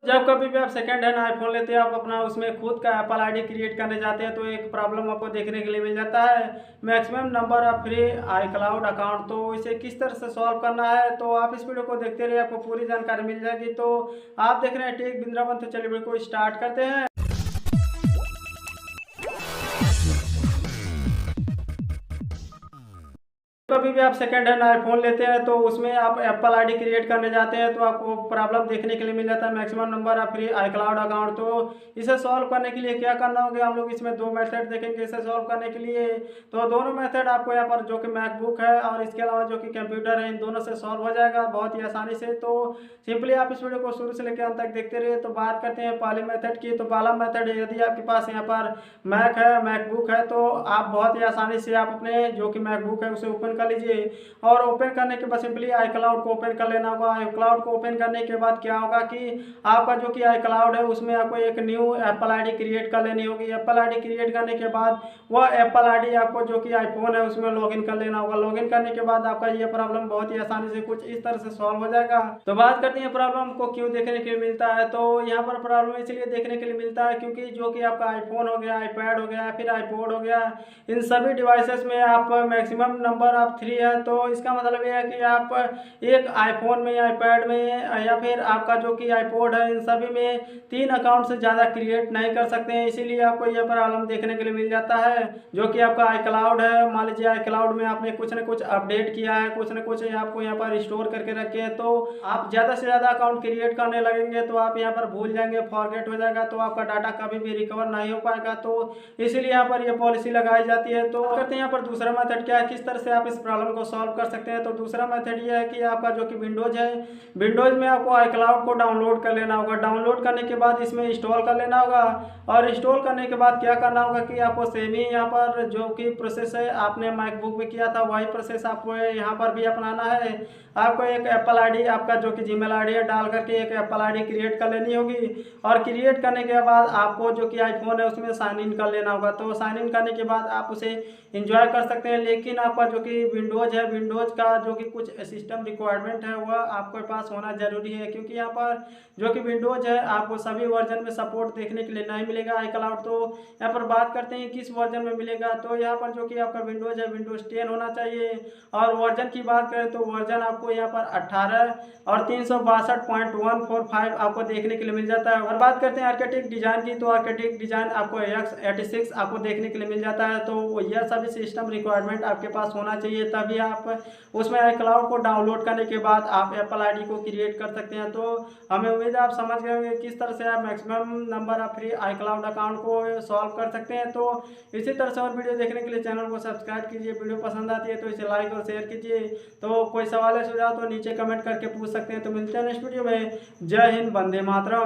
जब कभी भी आप सेकंड हैंड आईफोन लेते हैं, आप अपना उसमें खुद का एप्पल आईडी क्रिएट करने जाते हैं तो एक प्रॉब्लम आपको देखने के लिए मिल जाता है, maximum number of free iCloud account. तो इसे किस तरह से सॉल्व करना है, तो आप इस वीडियो को देखते रहिए, आपको पूरी जानकारी मिल जाएगी। तो आप देख रहे हैं टेक बिंद्रावन, तो चलिए वीडियो को स्टार्ट करते हैं। कभी भी आप सेकंड हैंड आईफोन लेते हैं तो उसमें आप एप्पल आईडी क्रिएट करने जाते हैं तो आपको प्रॉब्लम देखने के लिए मिल जाता है, maximum number of free iCloud account. तो इसे सॉल्व करने के लिए क्या करना होगा, हम लोग इसमें दो मेथड देखेंगे इसे सॉल्व करने के लिए। तो दोनों मेथड आपको यहाँ पर जो कि मैकबुक है और इसके अलावा जो कि कंप्यूटर है, इन दोनों से सॉल्व हो जाएगा बहुत ही आसानी से। तो सिंपली आप इस वीडियो को शुरू से लेकर अंत तक देखते रहिए। तो बात करते हैं पहले मेथड की। तो पहला मेथड, यदि आपके पास यहाँ पर मैक है, मैकबुक है, तो आप बहुत ही आसानी से आप अपने जो कि मैकबुक है उसे ओपन कर लीजिए। और ओपन करने के बाद सिंपली iCloud को ओपन कर लेना होगा। iCloud को ओपन करने के बाद क्या होगा कि आपका जो कि iCloud है उसमें आपको एक न्यू एप्पल आईडी क्रिएट कर लेनी होगी। एप्पल आईडी क्रिएट करने के बाद वह एप्पल आईडी आपको जो कि आईफोन है उसमें लॉगिन कर लेना होगा। लॉगिन करने के बाद आपका ये प्रॉब्लम बहुत ही आसानी से कुछ इस तरह से सॉल्व हो जाएगा। तो बात करते हैं प्रॉब्लम को क्यों देखने के लिए मिलता है। तो यहाँ पर प्रॉब्लम इसलिए देखने के लिए मिलता है क्योंकि जो कि आपका आईफोन हो गया, आईपैड हो गया, फिर आईपॉड हो गया, इन सभी डिवाइसेस में आप मैक्सिमम नंबर ऑफ 3 है। तो इसका मतलब यह है कि आप एक आईफोन में, आईपैड में या फिर आपका जो कि आईपॉड है, इन सभी में 3 अकाउंट से ज़्यादा क्रिएट नहीं कर सकते हैं। इसीलिए आपको यह प्रॉब्लम देखने के लिए मिल जाता है। जो कि आपका iCloud है, मान लीजिए iCloud में आपने कुछ न कुछ अपडेट किया है, कुछ न कुछ आपको यहाँ पर स्टोर करके रखे हैं, तो आप ज़्यादा से ज़्यादा अकाउंट क्रिएट करने लगेंगे तो आप यहाँ पर भूल जाएंगे, फॉरगेट हो जाएगा, तो आपका डाटा कभी भी रिकवर नहीं हो पाएगा। तो इसीलिए यहाँ पर यह पॉलिसी लगाई जाती है। तो करते हैं यहाँ पर दूसरा मेथड क्या है, किस तरह से आप इस प्रॉब्लम को सॉल्व कर सकते हैं। तो दूसरा मेथड ये है कि आपका जो कि विंडोज है, विंडोज में आपको iCloud को डाउनलोड कर लेना होगा। डाउनलोड करने के बाद इसमें इंस्टॉल कर लेना होगा। और इंस्टॉल करने के बाद क्या करना होगा कि आपको सेम ही यहाँ पर जो कि प्रोसेस है आपने मैकबुक में किया था, वही प्रोसेस आपको यहाँ पर भी अपनाना है। आपको एक एप्पल आईडी, आपका जो कि जीमेल आईडी है, डाल करके एक एप्पल आईडी क्रिएट कर लेनी होगी। और क्रिएट करने के बाद आपको जो कि आईफोन है उसमें साइन इन कर लेना होगा। तो साइन इन करने के बाद आप उसे इंजॉय कर सकते हैं। लेकिन आपका जो कि विंडोज है, विंडोज का जो कि कुछ सिस्टम रिक्वायरमेंट है वह आपके पास होना जरूरी है, क्योंकि यहाँ पर जो कि विंडोज है आपको सभी वर्जन में सपोर्ट देखने के लिए नहीं मिलेगा iCloud। तो यहाँ पर बात करते हैं किस वर्जन में मिलेगा। तो यहाँ पर जो कि आपका विंडोज है, विंडोज 10 होना चाहिए। और वर्जन की बात करें तो वर्जन आपको यहाँ पर 18 और 362.145 आपको देखने के लिए मिल जाता है। और बात करते हैं आर्किटेक्ट डिजाइन की, तो आर्किटेक्ट डिजाइन आपको x86 आपको देखने के लिए मिल जाता है। तो यह सभी सिस्टम रिक्वायरमेंट आपके पास होना चाहिए, तभी आप उसमें iCloud को डाउनलोड करने के बाद आप एप्पल आईडी को क्रिएट कर सकते हैं। तो हमें उम्मीद है आप समझ गए होंगे किस तरह से आप maximum number of free iCloud account को सॉल्व कर सकते हैं। तो इसी तरह से और वीडियो देखने के लिए चैनल को सब्सक्राइब कीजिए। वीडियो पसंद आती है तो इसे लाइक और शेयर कीजिए। तो कोई सवाल है सुझाव तो नीचे कमेंट करके पूछ सकते हैं। तो मिलते हैं नेक्स्ट वीडियो में। जय हिंद, वंदे मातरम।